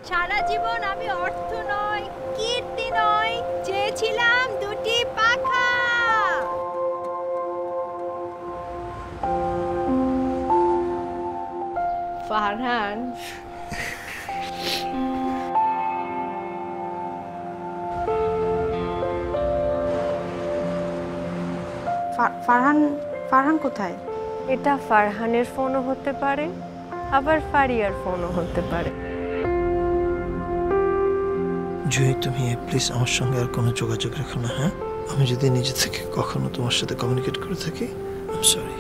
সারা জীবন আমি অর্থ নয়, কীর্তি নয়, চেয়েছিলাম দুটি পাখা। ফারহান, ফারহান ফারহান কোথায়? এটা ফারহানের ফোনও হতে পারে, আবার ফারিয়ার ফোনও হতে পারে। জুহি, তুমি প্লিজ আমার সঙ্গে আর কোনো যোগাযোগ রেখো না, হ্যাঁ? আমি যদি নিজে থেকে কখনো তোমার সাথে কমিউনিকেট করে থাকি, আই এম সরি।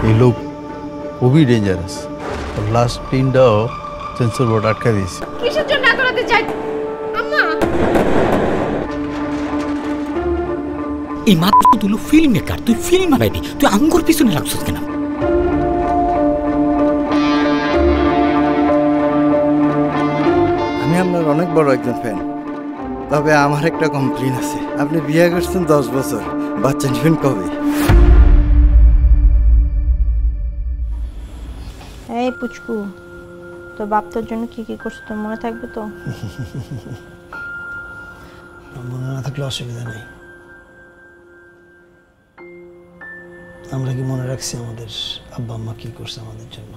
এই লোক খুবই ডেঞ্জারাস। লাস্ট পিনটাও সেন্সর বোর্ড আটকা দিয়েছে। কিসের জন্য করাতে চাই? আম্মা, এই মাত্র তুই ফিল্ম মেকার, তুই ফিল্ম বানাবি, তুই আঙ্গুর পিছনে লাগছিস কেন? আমি আপনার অনেক বড় একজন ফ্যান, তবে আমার একটা কমপ্লেন আছে। আপনি বিয়ে করছেন 10 বছর, বাচ্চা নেবেন কবে? এই পুচকু, তোর বাপ তোর জন্য কি কি করছে তোর মনে থাকবে তো? মনে না থাকলে অসুবিধা নেই। আমরা কি মনে রাখছি আমাদের আব্বা আম্মা কি করছে আমাদের জন্য?